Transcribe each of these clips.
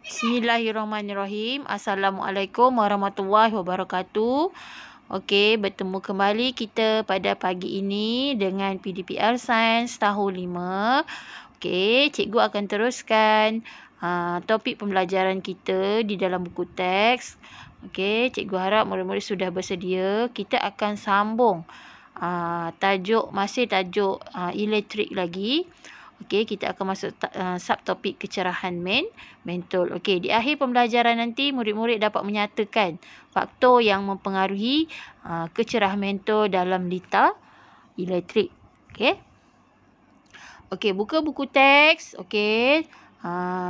Bismillahirrahmanirrahim. Assalamualaikum warahmatullahi wabarakatuh. Okey, bertemu kembali kita pada pagi ini dengan PDPR Sains tahun 5. Okey, cikgu akan teruskan topik pembelajaran kita di dalam buku teks. Okey, cikgu harap murid-murid sudah bersedia. Kita akan sambung tajuk elektrik lagi. Okey, kita akan masuk subtopik kecerahan mentol. Okey, di akhir pembelajaran nanti murid-murid dapat menyatakan faktor yang mempengaruhi kecerahan mentol dalam lita elektrik. Okey. Okey, buka buku teks. Okey.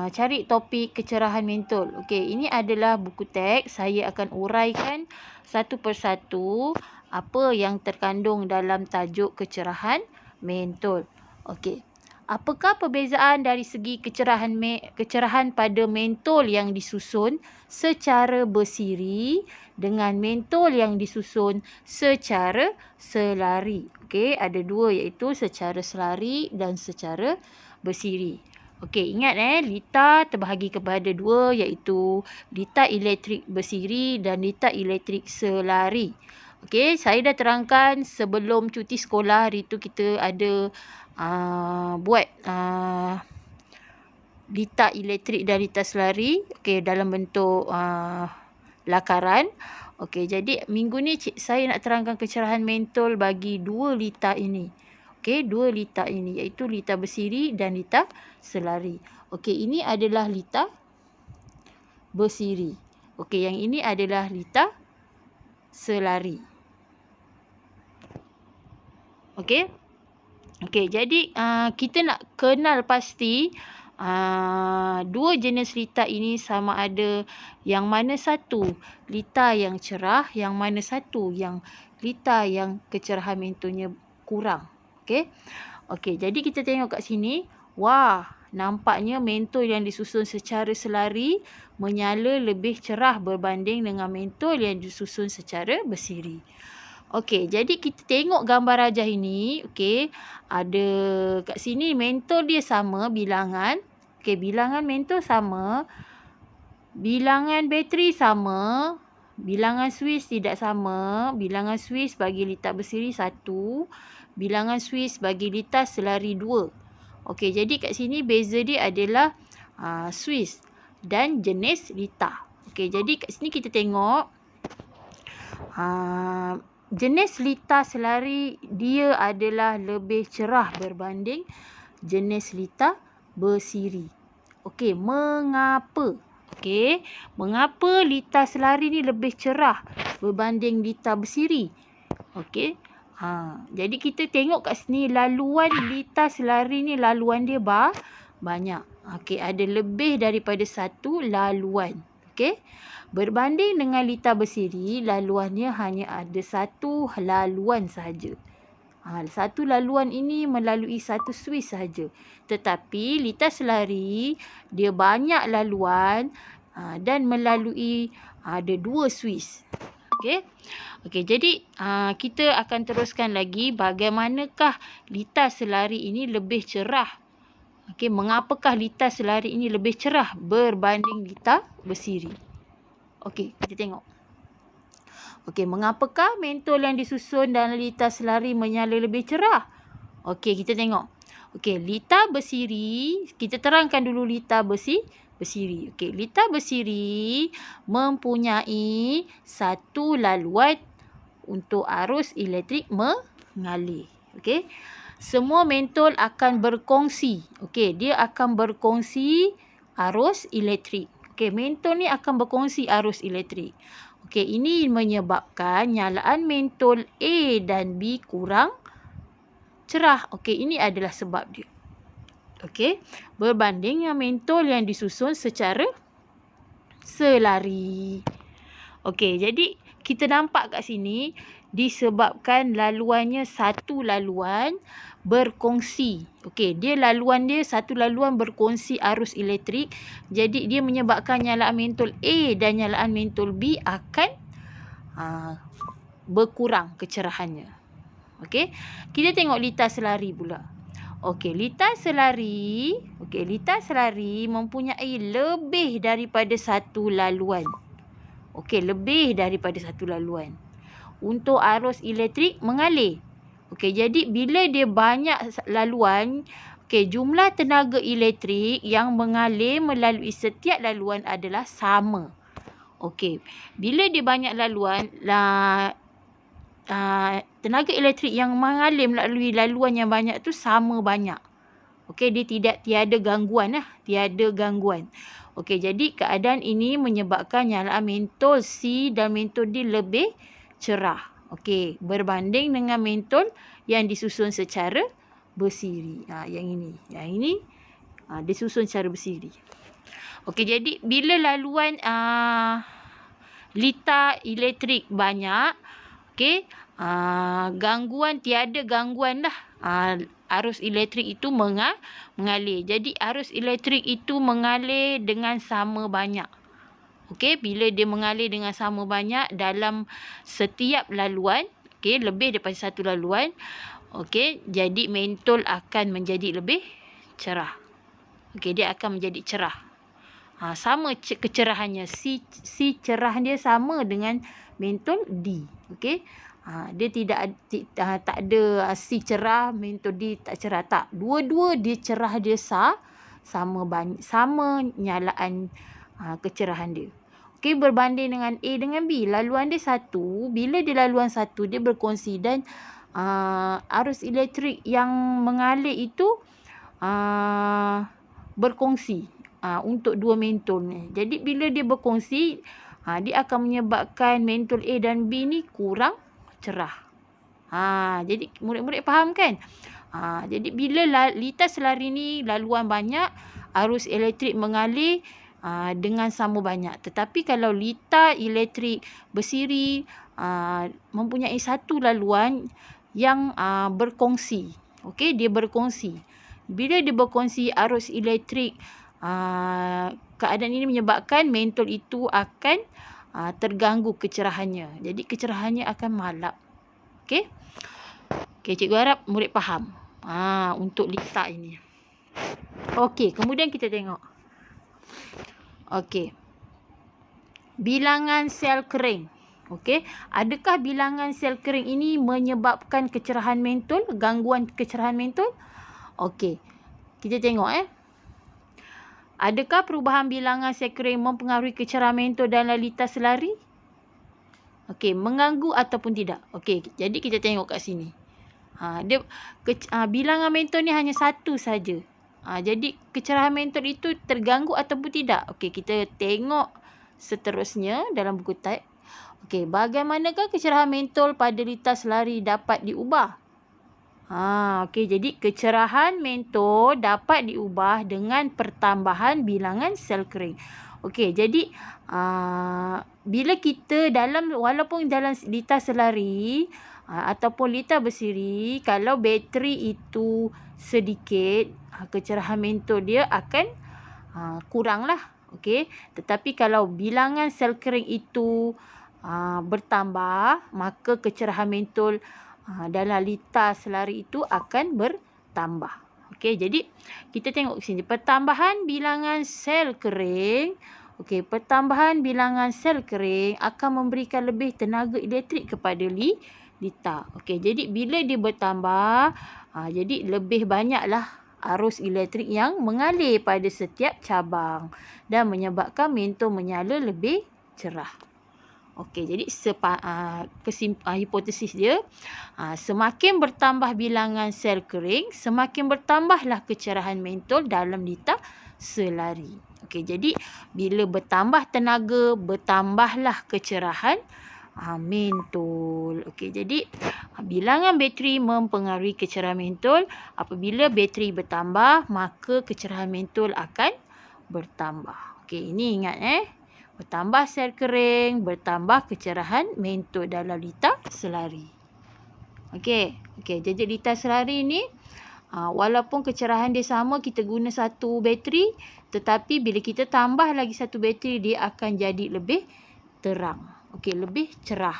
Cari topik kecerahan mentol. Okey, ini adalah buku teks. Saya akan uraikan satu persatu apa yang terkandung dalam tajuk kecerahan mentol. Okey. Apakah perbezaan dari segi kecerahan pada mentol yang disusun secara bersiri dengan mentol yang disusun secara selari? Okey, ada dua, iaitu secara selari dan secara bersiri. Okey, ingat lita terbahagi kepada dua, iaitu lita elektrik bersiri dan lita elektrik selari. Okey, saya dah terangkan sebelum cuti sekolah hari tu kita ada buat lita elektrik dan lita selari, okey, dalam bentuk lakaran. Okey, jadi minggu ni saya nak terangkan kecerahan mentol bagi dua lita ini. Okey, dua lita ini, iaitu lita bersiri dan lita selari. Okey, ini adalah lita bersiri. Okey, yang ini adalah lita selari. Okey. Okey, jadi kita nak kenal pasti dua jenis lita ini sama ada yang mana satu lita yang cerah, yang mana satu yang lita yang kecerahan mentolnya kurang. Okey. Okey, jadi kita tengok kat sini. Wah, nampaknya mentol yang disusun secara selari menyala lebih cerah berbanding dengan mentol yang disusun secara bersiri. Okey, jadi kita tengok gambar rajah ini. Okey, ada kat sini mentol dia sama bilangan. Okey, bilangan mentol sama. Bilangan bateri sama. Bilangan Swiss tidak sama. Bilangan Swiss bagi lita bersiri 1. Bilangan Swiss bagi lita selari 2. Okey, jadi kat sini beza dia adalah Swiss dan jenis lita. Okey, jadi kat sini kita tengok jenis lita selari dia adalah lebih cerah berbanding jenis lita bersiri. Okey, mengapa? Okey, mengapa lita selari ni lebih cerah berbanding lita bersiri? Okey. Jadi kita tengok kat sini laluan lita selari ni laluan dia banyak. Okey, ada lebih daripada satu laluan. Okey. Berbanding dengan lita bersiri, laluannya hanya ada satu laluan sahaja. Satu laluan ini melalui satu Swiss sahaja. Tetapi lita selari dia banyak laluan dan melalui ada dua Swiss. Okey. Okey, jadi kita akan teruskan lagi bagaimanakah lita selari ini lebih cerah. Okey, mengapakah lita selari ini lebih cerah berbanding lita bersiri? Okey, kita tengok. Okey, mengapakah mentol yang disusun dalam lita selari menyala lebih cerah? Okey, kita tengok. Okey, lita bersiri, kita terangkan dulu lita bersiri. Okey, lita bersiri mempunyai satu laluan untuk arus elektrik mengalir. Okey. Semua mentol akan berkongsi. Okey, dia akan berkongsi arus elektrik. Okey, mentol ni akan berkongsi arus elektrik. Okey, ini menyebabkan nyalaan mentol A dan B kurang cerah. Okey, ini adalah sebab dia. Okey, berbanding dengan mentol yang disusun secara selari. Okey, jadi kita nampak kat sini disebabkan laluannya satu laluan berkongsi. Okey, laluan dia satu laluan berkongsi arus elektrik. Jadi dia menyebabkan nyalaan mentol A dan nyalaan mentol B akan berkurang kecerahannya. Okey, kita tengok lita selari pula. Okey, litar selari. Okey, litar selari mempunyai lebih daripada satu laluan. Okey, lebih daripada satu laluan. Untuk arus elektrik mengalir. Okey, jadi bila dia banyak laluan, okey, jumlah tenaga elektrik yang mengalir melalui setiap laluan adalah sama. Okey, bila dia banyak laluan, tenaga elektrik yang mengalir melalui laluan yang banyak tu sama banyak. Okey, dia tiada gangguan lah, tiada gangguan. Okey, jadi keadaan ini menyebabkan nyala mentol C dan mentol D lebih cerah. Okey, berbanding dengan mentol yang disusun secara bersiri. Yang ini disusun secara bersiri. Okey, jadi bila laluan litar elektrik banyak, okey, tiada gangguan lah. Arus elektrik itu mengalir. Jadi arus elektrik itu mengalir dengan sama banyak. Okey, bila dia mengalir dengan sama banyak dalam setiap laluan, okey, lebih daripada satu laluan, okey, jadi mentol akan menjadi lebih cerah. Okey, dia akan menjadi cerah. Sama kecerahannya. C cerah dia sama dengan mentol D. Okey. Dia tak ada C cerah, mentol D tak cerah. Tak. Dua-dua dia cerah, dia sama nyalaan kecerahan dia. Okey, berbanding dengan A dengan B. Laluan dia satu. Bila dia laluan satu, dia berkongsi dan arus elektrik yang mengalir itu berkongsi untuk dua mentol ni. Jadi bila dia berkongsi, dia akan menyebabkan mentol A dan B ni kurang cerah. Jadi murid-murid faham kan? Jadi bila litar selari ni laluan banyak, arus elektrik mengalir dengan sama banyak. Tetapi kalau litar elektrik bersiri mempunyai satu laluan yang berkongsi. Okey, dia berkongsi. Bila dia berkongsi arus elektrik, keadaan ini menyebabkan mentol itu akan terganggu kecerahannya. Jadi kecerahannya akan malap. Okey. Okey, cikgu harap murid faham untuk litar ini. Okey, kemudian kita tengok. Okey. Bilangan sel kering. Okey, adakah bilangan sel kering ini menyebabkan kecerahan mentol, gangguan kecerahan mentol? Okey. Kita tengok Adakah perubahan bilangan sel kering mempengaruhi kecerahan mentol dalam litar selari? Okey, mengganggu ataupun tidak? Okey, jadi kita tengok kat sini. Bilangan mentol ni hanya satu saja. Jadi kecerahan mentol itu terganggu ataupun tidak? Okey, kita tengok seterusnya dalam buku type. Okey, bagaimanakah kecerahan mentol pada litar selari dapat diubah? Okey, jadi kecerahan mentol dapat diubah dengan pertambahan bilangan sel kering. Okey, jadi bila kita walaupun dalam litar selari ataupun litar bersiri, kalau bateri itu sedikit, kecerahan mentol dia akan kurang lah. Okey, tetapi kalau bilangan sel kering itu bertambah, maka kecerahan mentol dalam litar selari itu akan bertambah. Okey, jadi kita tengok sini pertambahan bilangan sel kering. Okey, pertambahan bilangan sel kering akan memberikan lebih tenaga elektrik kepada litar. Okey, jadi bila dia bertambah, jadi lebih banyaklah arus elektrik yang mengalir pada setiap cabang dan menyebabkan mentol menyala lebih cerah. Okey, jadi hipotesis dia, semakin bertambah bilangan sel kering, semakin bertambahlah kecerahan mentol dalam litar selari. Okey, jadi bila bertambah tenaga, bertambahlah kecerahan mentol. Okey, jadi bilangan bateri mempengaruhi kecerahan mentol. Apabila bateri bertambah, maka kecerahan mentol akan bertambah. Okey, ini ingat bertambah sel kering, bertambah kecerahan mentol dalam litar selari. Okey, jadi litar selari ni walaupun kecerahan dia sama, kita guna satu bateri, tetapi bila kita tambah lagi satu bateri, dia akan jadi lebih terang. Okey, lebih cerah.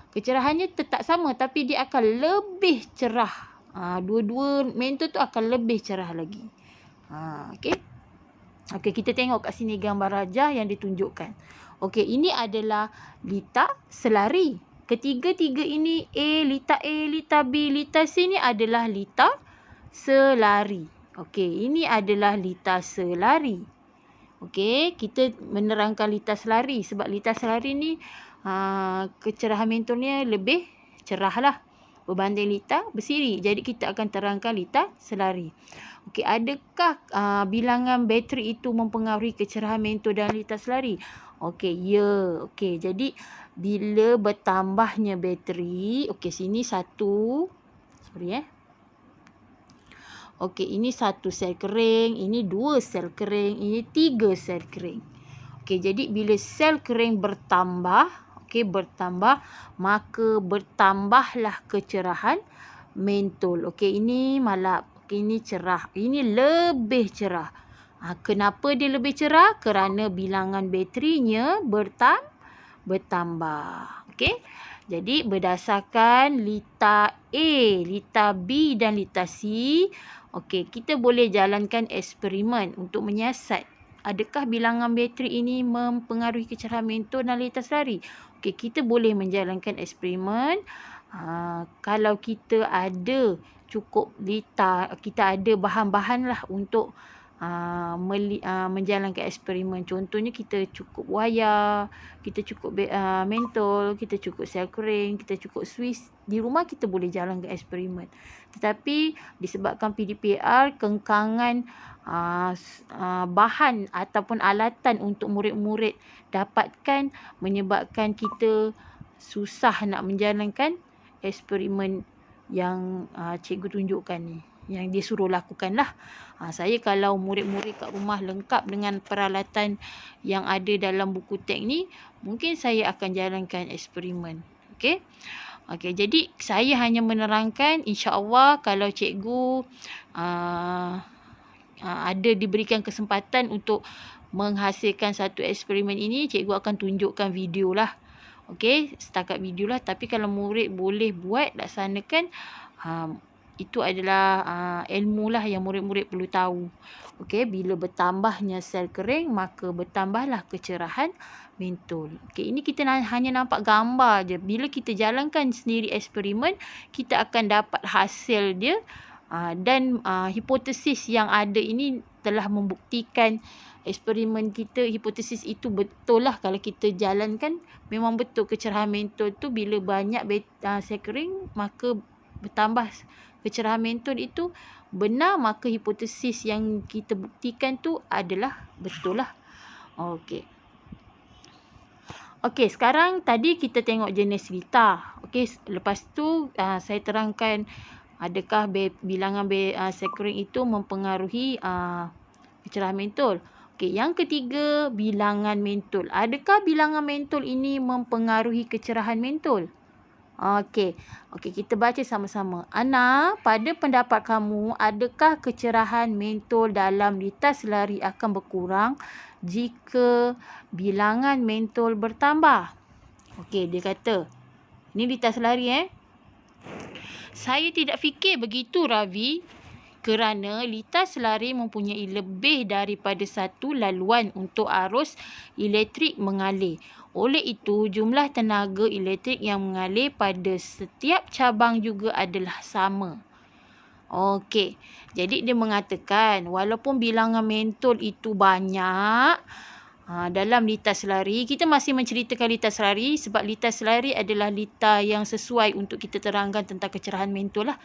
Kecerahannya tetap sama, tapi dia akan lebih cerah Dua-dua mentol tu akan lebih cerah lagi. Okey. Okey, kita tengok kat sini gambar rajah yang ditunjukkan. Okey, ini adalah lita selari. Ketiga-tiga ini A, lita B, lita C ni adalah lita selari. Okey, ini adalah lita selari. Okey, kita menerangkan lita selari sebab lita selari ni kecerahan mentolnya lebih cerah lah berbanding lita bersiri. Jadi kita akan terangkan lita selari. Okey, adakah bilangan bateri itu mempengaruhi kecerahan mentol dan lita selari? Okey, ya. Okey, jadi bila bertambahnya bateri, okey sini satu. Sorry Okey, ini satu sel kering, ini dua sel kering, ini tiga sel kering. Okey, jadi bila sel kering bertambah, maka bertambahlah kecerahan mentol. Okey, ini malap. Okey, ini cerah. Ini lebih cerah. Kenapa dia lebih cerah? Kerana bilangan baterinya bertambah. Okey. Jadi berdasarkan lita A, lita B dan lita C, okey, kita boleh jalankan eksperimen untuk menyiasat adakah bilangan bateri ini mempengaruhi kecerahan mentol dan lita selari. Okey, kita boleh menjalankan eksperimen. Kalau kita ada cukup lita, kita ada bahan-bahan lah untuk menjalankan eksperimen. Contohnya kita cukup wayar, kita cukup mentol, kita cukup sel kering, kita cukup Swiss. Di rumah kita boleh jalankan eksperimen. Tetapi disebabkan PDPR, kengkangan bahan ataupun alatan untuk murid-murid dapatkan menyebabkan kita susah nak menjalankan eksperimen yang cikgu tunjukkan ni, yang dia suruh lakukan lah. Saya kalau murid-murid kat rumah lengkap dengan peralatan yang ada dalam buku teks ni, mungkin saya akan jalankan eksperimen. Okey. Okey, jadi saya hanya menerangkan, insya-Allah kalau cikgu ada diberikan kesempatan untuk menghasilkan satu eksperimen ini, cikgu akan tunjukkan video lah. Okey, setakat video lah. Tapi kalau murid boleh buat, laksanakan, itu adalah ilmu lah yang murid-murid perlu tahu. Okey, bila bertambahnya sel kering, maka bertambahlah kecerahan mentol. Okey, ini kita hanya nampak gambar je. Bila kita jalankan sendiri eksperimen, kita akan dapat hasil dia. Dan hipotesis yang ada ini telah membuktikan eksperimen kita, hipotesis itu betul lah. Kalau kita jalankan, memang betul kecerahan mentol tu bila banyak sel kering, maka bertambah kecerahan mentol itu benar, maka hipotesis yang kita buktikan tu adalah betul lah. Okey. Okey, sekarang tadi kita tengok jenis lita. Okey, lepas tu saya terangkan adakah bilangan sel kering itu mempengaruhi kecerahan mentol. Okey, yang ketiga, bilangan mentol. Adakah bilangan mentol ini mempengaruhi kecerahan mentol? Okey, kita baca sama-sama. Ana, pada pendapat kamu, adakah kecerahan mentol dalam lita selari akan berkurang jika bilangan mentol bertambah? Okey, dia kata, ni lita selari Saya tidak fikir begitu, Ravi, kerana lita selari mempunyai lebih daripada satu laluan untuk arus elektrik mengalir. Oleh itu, jumlah tenaga elektrik yang mengalir pada setiap cabang juga adalah sama. Okey, jadi dia mengatakan walaupun bilangan mentol itu banyak dalam lita selari, kita masih menceritakan lita selari sebab lita selari adalah lita yang sesuai untuk kita terangkan tentang kecerahan mentol lah.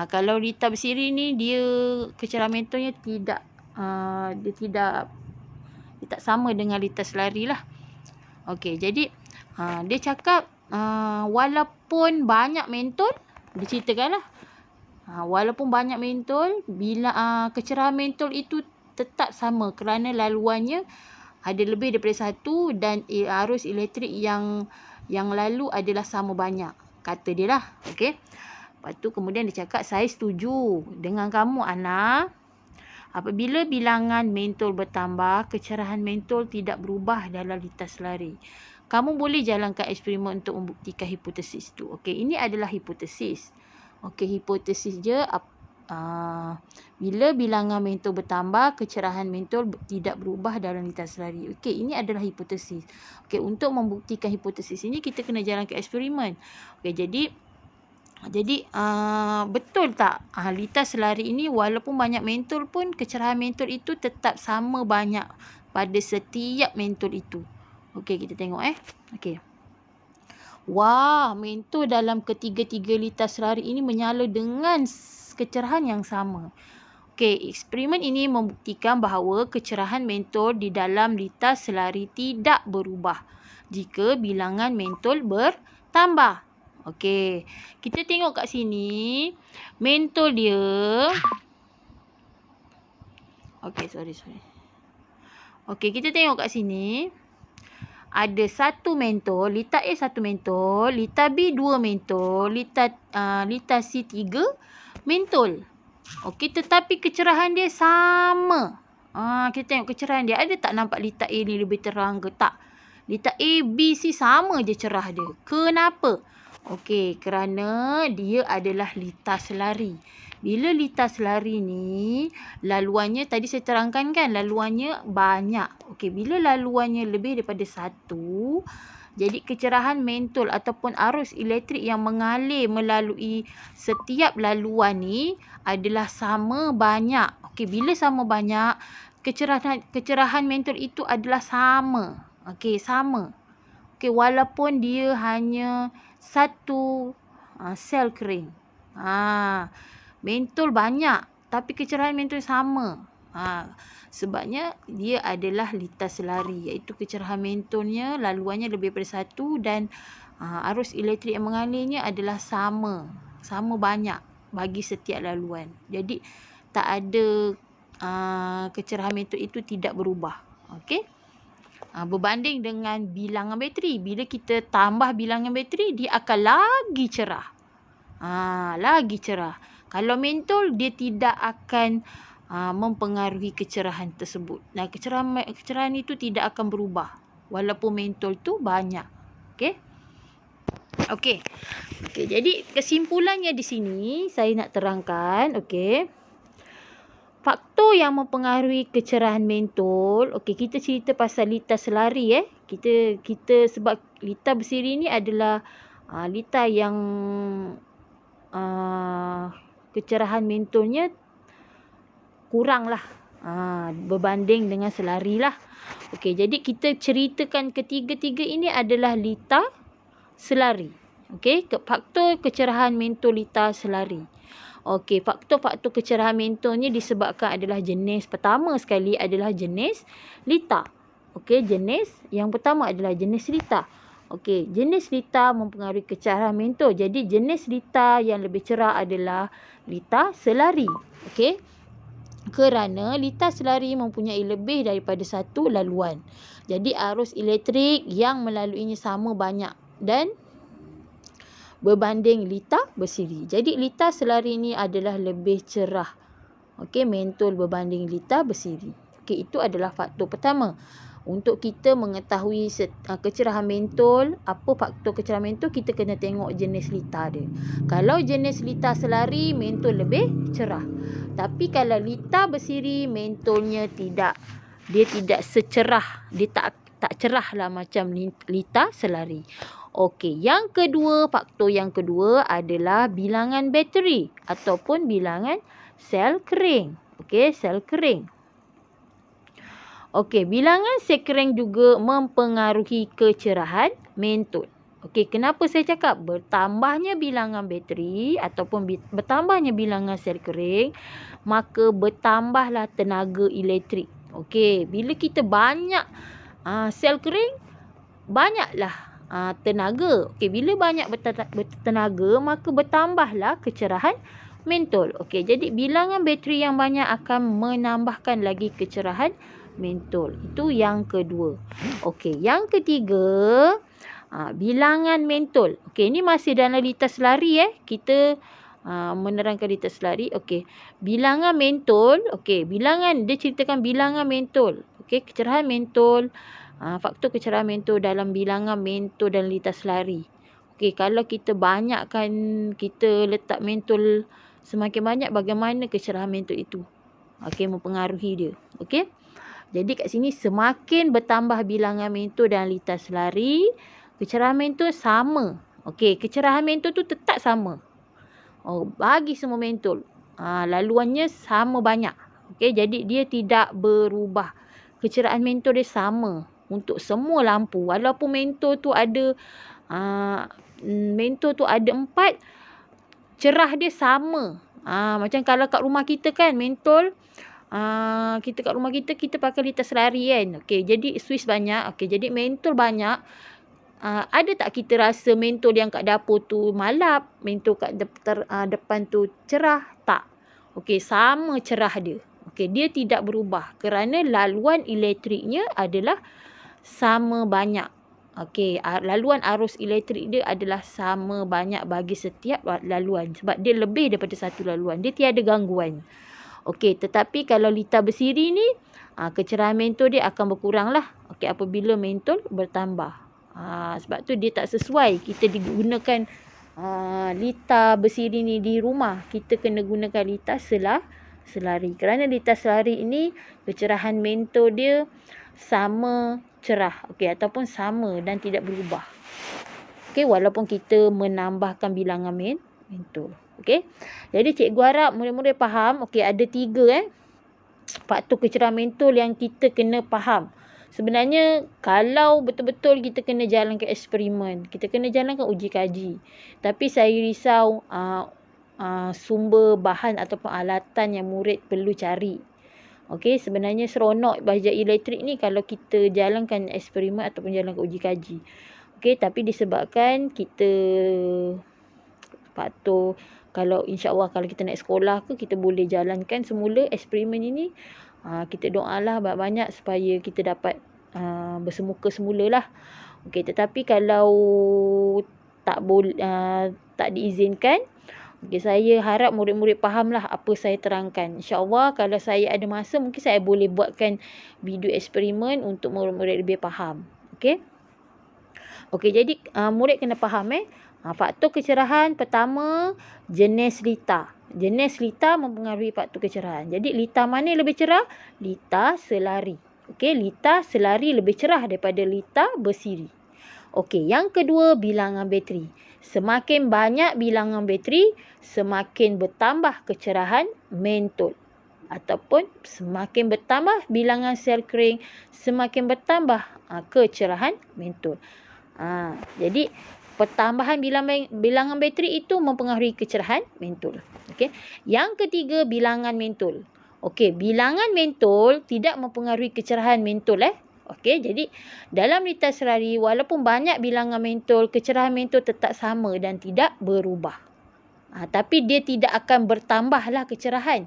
Kalau lita bersiri ni, dia kecerahan mentolnya tidak sama dengan lita selari lah. Okey, jadi dia cakap walaupun banyak mentol, dia ceritakan lah. Walaupun banyak mentol, bila kecerahan mentol itu tetap sama kerana laluannya ada lebih daripada satu dan arus elektrik yang lalu adalah sama banyak, kata dia lah. Okey. Lepas tu kemudian dia cakap, saya setuju dengan kamu, Ana. Apabila bilangan mentol bertambah, kecerahan mentol tidak berubah dalam lita selari. Kamu boleh jalankan eksperimen untuk membuktikan hipotesis itu. Okey, ini adalah hipotesis. Okey, hipotesis dia bila bilangan mentol bertambah, kecerahan mentol tidak berubah dalam lita selari. Okey, ini adalah hipotesis. Okey, untuk membuktikan hipotesis ini kita kena jalankan eksperimen. Okey, jadi betul tak lita selari ini walaupun banyak mentol pun kecerahan mentol itu tetap sama banyak pada setiap mentol itu. Okey, kita tengok Okey. Wah, mentol dalam ketiga-tiga lita selari ini menyala dengan kecerahan yang sama. Okey, eksperimen ini membuktikan bahawa kecerahan mentol di dalam lita selari tidak berubah jika bilangan mentol bertambah. Okey, kita tengok kat sini mentol dia. Okey, sorry. Okey, kita tengok kat sini. Ada satu mentol, lita A satu mentol, lita B dua mentol, lita C tiga mentol. Okey, tetapi kecerahan dia sama. Kita tengok kecerahan dia. Ada tak nampak lita A ni lebih terang ke tak? Lita A, B, C sama je cerah dia. Kenapa? Okey, kerana dia adalah lita selari. Bila lita selari ni, laluannya tadi saya terangkan kan, laluannya banyak. Okey, bila laluannya lebih daripada 1, jadi kecerahan mentol ataupun arus elektrik yang mengalir melalui setiap laluan ni adalah sama banyak. Okey, bila sama banyak, kecerahan mentol itu adalah sama. Okey, sama. Okey, walaupun dia hanya satu sel kering. Mentol banyak tapi kecerahan mentol sama. Sebabnya dia adalah lita selari, iaitu kecerahan mentolnya laluannya lebih daripada 1 dan arus elektrik yang mengalirnya adalah sama banyak bagi setiap laluan. Jadi tak ada kecerahan mentol itu tidak berubah. Okey. Berbanding dengan bilangan bateri, bila kita tambah bilangan bateri dia akan lagi cerah. Lagi cerah. Kalau mentol dia tidak akan mempengaruhi kecerahan tersebut. Kecerahan itu tidak akan berubah walaupun mentol tu banyak. Okey, jadi kesimpulannya di sini saya nak terangkan, faktor yang mempengaruhi kecerahan mentol. Okey, kita cerita pasal lita selari Kita sebab lita bersiri ni adalah lita yang kecerahan mentolnya kurang lah berbanding dengan selari lah. Okey, jadi kita ceritakan ketiga-tiga ini adalah lita selari. Okey, faktor kecerahan mentol lita selari. Okey, faktor-faktor kecerahan mentolnya disebabkan adalah jenis pertama sekali adalah jenis lita. Okey, jenis yang pertama adalah jenis lita. Okey, jenis lita mempengaruhi kecerahan mentol. Jadi jenis lita yang lebih cerah adalah lita selari. Okey. Kerana lita selari mempunyai lebih daripada satu laluan. Jadi arus elektrik yang melaluinya sama banyak dan berbanding lita bersiri. Jadi lita selari ini adalah lebih cerah. Okey, mentol berbanding lita bersiri. Okey, itu adalah faktor pertama. Untuk kita mengetahui kecerahan mentol, apa faktor kecerahan mentol, kita kena tengok jenis lita dia. Kalau jenis lita selari, mentol lebih cerah. Tapi kalau lita bersiri, mentolnya tidak. Dia tidak secerah. Dia tak cerah lah macam lita selari. Okey, faktor yang kedua adalah bilangan bateri ataupun bilangan sel kering. Okey, sel kering. Okey, bilangan sel kering juga mempengaruhi kecerahan mentol. Okey, kenapa saya cakap bertambahnya bilangan bateri ataupun bertambahnya bilangan sel kering, maka bertambahlah tenaga elektrik. Okey, bila kita banyak sel kering, banyaklah tenaga. Okey, bila banyak bertenaga, maka bertambahlah kecerahan mentol. Okey, jadi bilangan bateri yang banyak akan menambahkan lagi kecerahan mentol. Itu yang kedua. Okey, yang ketiga, bilangan mentol. Okey, ini masih dalam lita selari Kita menerangkan lita selari. Okey, bilangan mentol. Okey, dia ceritakan bilangan mentol. Okey, kecerahan mentol. Faktor kecerahan mentol dalam bilangan mentol dan lita selari. Okey, kalau kita banyakkan, kita letak mentol semakin banyak, bagaimana kecerahan mentol itu? Okey, mempengaruhi dia. Okey. Jadi kat sini semakin bertambah bilangan mentol dalam litar selari, kecerahan mentol sama. Okey, kecerahan mentol tu tetap sama. Bagi semua mentol. Laluannya sama banyak. Okey, jadi dia tidak berubah. Kecerahan mentol dia sama untuk semua lampu. Walaupun mentol tu ada 4, cerah dia sama. Macam kalau kat rumah kita kan mentol, kita kat rumah kita pakai litar selari kan. Okey, jadi suis banyak. Okey, jadi mentol banyak. Ada tak kita rasa mentol yang kat dapur tu malap, mentol kat depan tu cerah? Tak. Okey, sama cerah dia. Okey, dia tidak berubah kerana laluan elektriknya adalah sama banyak. Okey, laluan arus elektrik dia adalah sama banyak bagi setiap laluan sebab dia lebih daripada satu laluan. Dia tiada gangguan. Okey, tetapi kalau litar bersiri ni, kecerahan mentol dia akan berkurang lah. Okey, apabila mentol bertambah. Sebab tu dia tak sesuai kita digunakan litar bersiri ni di rumah. Kita kena gunakan litar selari. Kerana litar selari ini kecerahan mentol dia sama cerah. Okey, ataupun sama dan tidak berubah. Okey, walaupun kita menambahkan bilangan mentol. Okey. Jadi cikgu harap murid-murid faham. Okey, ada 3 faktor kecerahan mentol yang kita kena faham. Sebenarnya kalau betul-betul kita kena jalankan eksperimen, kita kena jalankan uji kaji. Tapi saya risau sumber bahan ataupun alatan yang murid perlu cari. Okey, sebenarnya seronok belajar elektrik ni kalau kita jalankan eksperimen ataupun jalankan uji kaji. Okey, tapi disebabkan kita faktor, kalau insya-Allah kalau kita naik sekolah ke, kita boleh jalankan semula eksperimen ini. Kita doalah banyak-banyak supaya kita dapat bersemuka semulalah. Okey, tetapi kalau tak diizinkan, okey, saya harap murid-murid fahamlah apa saya terangkan. InsyaAllah kalau saya ada masa, mungkin saya boleh buatkan video eksperimen untuk murid-murid lebih faham. Okey. Okey, jadi murid kena faham faktor kecerahan pertama, jenis litar. Jenis litar mempengaruhi faktor kecerahan. Jadi litar mana yang lebih cerah? Litar selari. Okey, litar selari lebih cerah daripada litar bersiri. Okey, yang kedua, bilangan bateri. Semakin banyak bilangan bateri, semakin bertambah kecerahan mentol. Ataupun semakin bertambah bilangan sel kering, semakin bertambah kecerahan mentol. Jadi pertambahan bilangan bateri itu mempengaruhi kecerahan mentol. Okey. Yang ketiga, bilangan mentol. Okey, bilangan mentol tidak mempengaruhi kecerahan mentol. Okey, jadi dalam litar selari walaupun banyak bilangan mentol, kecerahan mentol tetap sama dan tidak berubah. Tapi dia tidak akan bertambahlah kecerahan.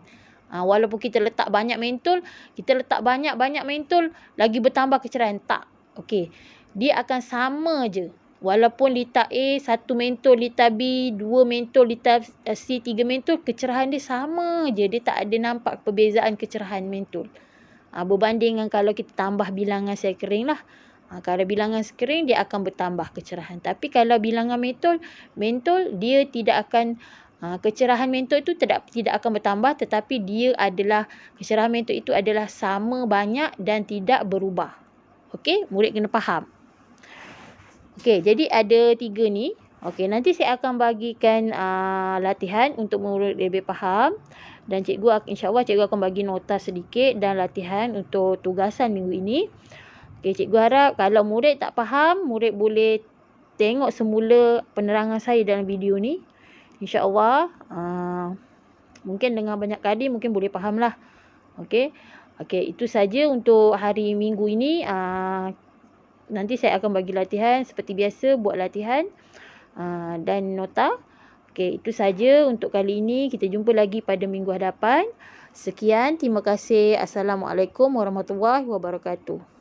Walaupun kita letak banyak mentol, kita letak banyak-banyak mentol, lagi bertambah kecerahan. Tak. Okey. Dia akan sama je. Walaupun litar A 1 mentol, litar B 2 mentol, litar C 3 mentol, kecerahan dia sama je. Dia tak ada nampak perbezaan kecerahan mentol. Berbanding dengan kalau kita tambah bilangan sel kering lah. Kalau bilangan sel kering, dia akan bertambah kecerahan. Tapi kalau bilangan mentol dia tidak akan, kecerahan mentol itu tidak akan bertambah, tetapi dia adalah, kecerahan mentol itu adalah sama banyak dan tidak berubah. Okey, murid kena faham. Okey, jadi ada 3 ni. Okey, nanti saya akan bagikan latihan untuk murid lebih faham. Dan insya-Allah cikgu akan bagi nota sedikit dan latihan untuk tugasan minggu ini. Okey, cikgu harap kalau murid tak faham, murid boleh tengok semula penerangan saya dalam video ni. InsyaAllah mungkin dengan banyak kali mungkin boleh fahamlah. Okey. Okey, itu saja untuk hari minggu ini. Nanti saya akan bagi latihan seperti biasa, buat latihan dan nota. Okey, itu saja untuk kali ini. Kita jumpa lagi pada minggu hadapan. Sekian, terima kasih. Assalamualaikum warahmatullahi wabarakatuh.